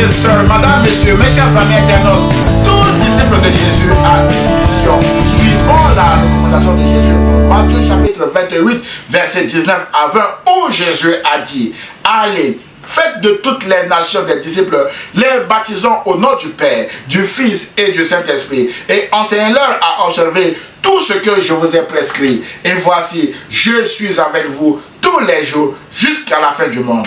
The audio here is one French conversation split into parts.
et sœurs, madame, messieurs, mes chers amis internautes, tout disciple de Jésus a une mission. Suivant la recommandation de Jésus, Matthieu chapitre 28, verset 19 à 20, où Jésus a dit, allez, faites de toutes les nations des disciples, les baptisant au nom du Père, du Fils et du Saint-Esprit, et enseignez-leur à observer tout ce que je vous ai prescrit. Et voici, je suis avec vous tous les jours jusqu'à la fin du monde.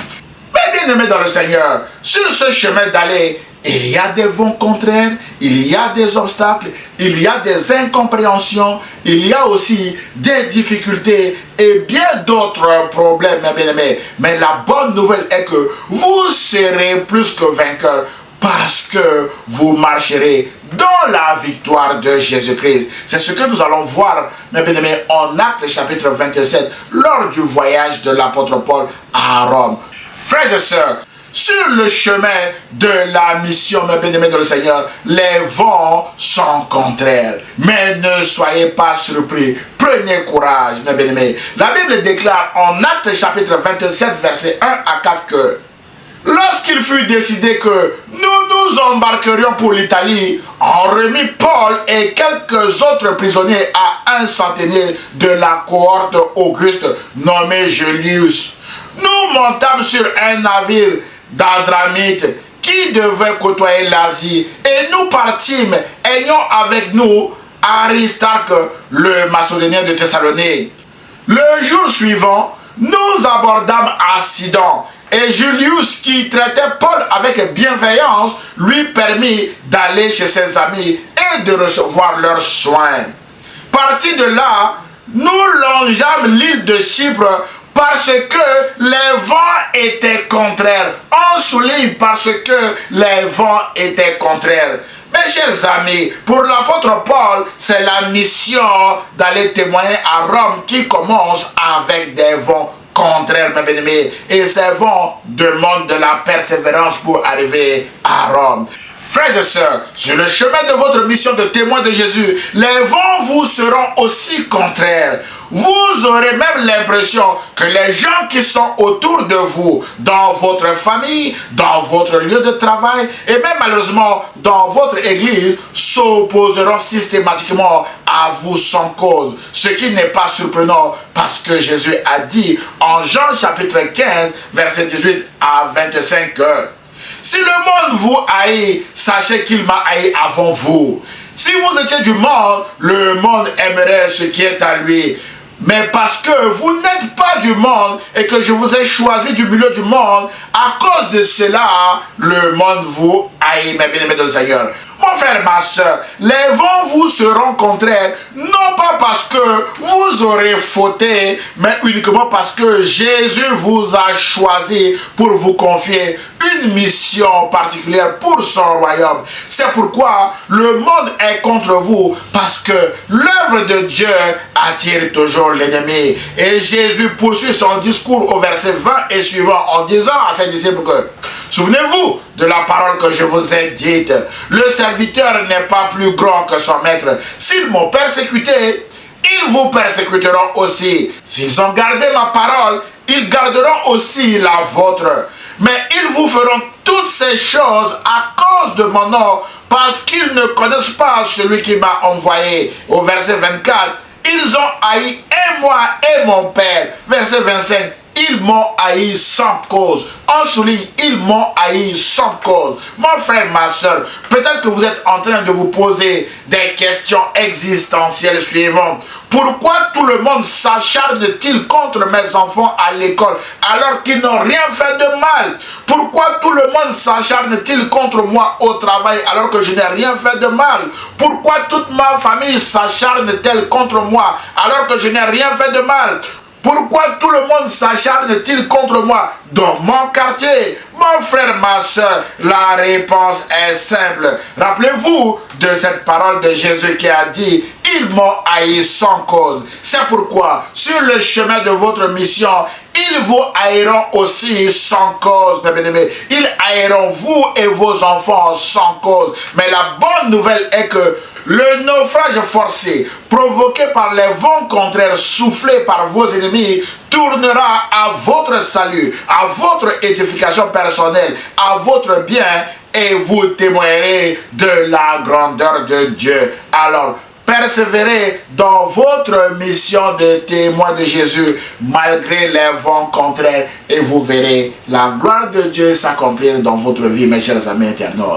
Mais bien-aimés dans le Seigneur, sur ce chemin d'aller, il y a des vents contraires, il y a des obstacles, il y a des incompréhensions, il y a aussi des difficultés et bien d'autres problèmes, mes bien-aimés. Mais la bonne nouvelle est que vous serez plus que vainqueurs parce que vous marcherez dans la victoire de Jésus-Christ. C'est ce que nous allons voir, mes bien-aimés, en Actes chapitre 27, lors du voyage de l'apôtre Paul à Rome. Frères et sœurs, sur le chemin de la mission, mes bien-aimés dans le Seigneur, les vents sont contraires. Mais ne soyez pas surpris. Prenez courage, mes bien-aimés. La Bible déclare en Actes chapitre 27, verset 1 à 4 que lorsqu'il fut décidé que nous nous embarquerions pour l'Italie, on remit Paul et quelques autres prisonniers à un centenier de la cohorte Auguste nommé Julius. Nous montâmes sur un navire d'Adramite qui devait côtoyer l'Asie et nous partîmes ayant avec nous Aristarque, le Macédonien de Thessalonique. Le jour suivant, nous abordâmes à Sidon et Julius, qui traitait Paul avec bienveillance, lui permit d'aller chez ses amis et de recevoir leurs soins. Partis de là, nous longeâmes l'île de Chypre parce que les vents étaient contraires. On souligne parce que les vents étaient contraires. Mes chers amis, pour l'apôtre Paul, c'est la mission d'aller témoigner à Rome qui commence avec des vents contraires, mes bien-aimés. Et ces vents demandent de la persévérance pour arriver à Rome. Frères et sœurs, sur le chemin de votre mission de témoin de Jésus, les vents vous seront aussi contraires. Vous aurez même l'impression que les gens qui sont autour de vous, dans votre famille, dans votre lieu de travail et même malheureusement dans votre église, s'opposeront systématiquement à vous sans cause. Ce qui n'est pas surprenant parce que Jésus a dit en Jean chapitre 15, verset 18 à 25 que si le monde vous haït, sachez qu'il m'a haï avant vous. Si vous étiez du monde, le monde aimerait ce qui est à lui. Mais parce que vous n'êtes pas du monde et que je vous ai choisi du milieu du monde, à cause de cela, le monde vous haït, mes bien-aimés dans le Seigneur. Mon frère, ma soeur, les vents vous seront contraires, non pas parce que vous aurez fauté, mais uniquement parce que Jésus vous a choisi pour vous confier une mission particulière pour son royaume. C'est pourquoi le monde est contre vous, parce que l'œuvre de Dieu attire toujours l'ennemi. Et Jésus poursuit son discours au verset 20 et suivant en disant à ses disciples que souvenez-vous de la parole que je vous ai dite. Le serviteur n'est pas plus grand que son maître. S'ils m'ont persécuté, ils vous persécuteront aussi. S'ils ont gardé ma parole, ils garderont aussi la vôtre. Mais ils vous feront toutes ces choses à cause de mon nom, parce qu'ils ne connaissent pas celui qui m'a envoyé. Au verset 24, ils ont haï et moi et mon Père. Verset 25. Ils m'ont haï sans cause. En souligne, ils m'ont haï sans cause. Mon frère, ma soeur, peut-être que vous êtes en train de vous poser des questions existentielles suivantes. Pourquoi tout le monde s'acharne-t-il contre mes enfants à l'école alors qu'ils n'ont rien fait de mal? Pourquoi tout le monde s'acharne-t-il contre moi au travail alors que je n'ai rien fait de mal? Pourquoi toute ma famille s'acharne-t-elle contre moi alors que je n'ai rien fait de mal? Pourquoi tout le monde s'acharne-t-il contre moi dans mon quartier? Mon frère, ma soeur, la réponse est simple. Rappelez-vous de cette parole de Jésus qui a dit « Ils m'ont haï sans cause ». C'est pourquoi, sur le chemin de votre mission, ils vous haïront aussi sans cause, mes bien-aimés. Ils haïront vous et vos enfants sans cause. Mais la bonne nouvelle est que le naufrage forcé, provoqué par les vents contraires soufflés par vos ennemis, tournera à votre salut, à votre édification personnelle, à votre bien et vous témoignerez de la grandeur de Dieu. Alors, persévérez dans votre mission de témoin de Jésus malgré les vents contraires et vous verrez la gloire de Dieu s'accomplir dans votre vie, mes chers amis internautes.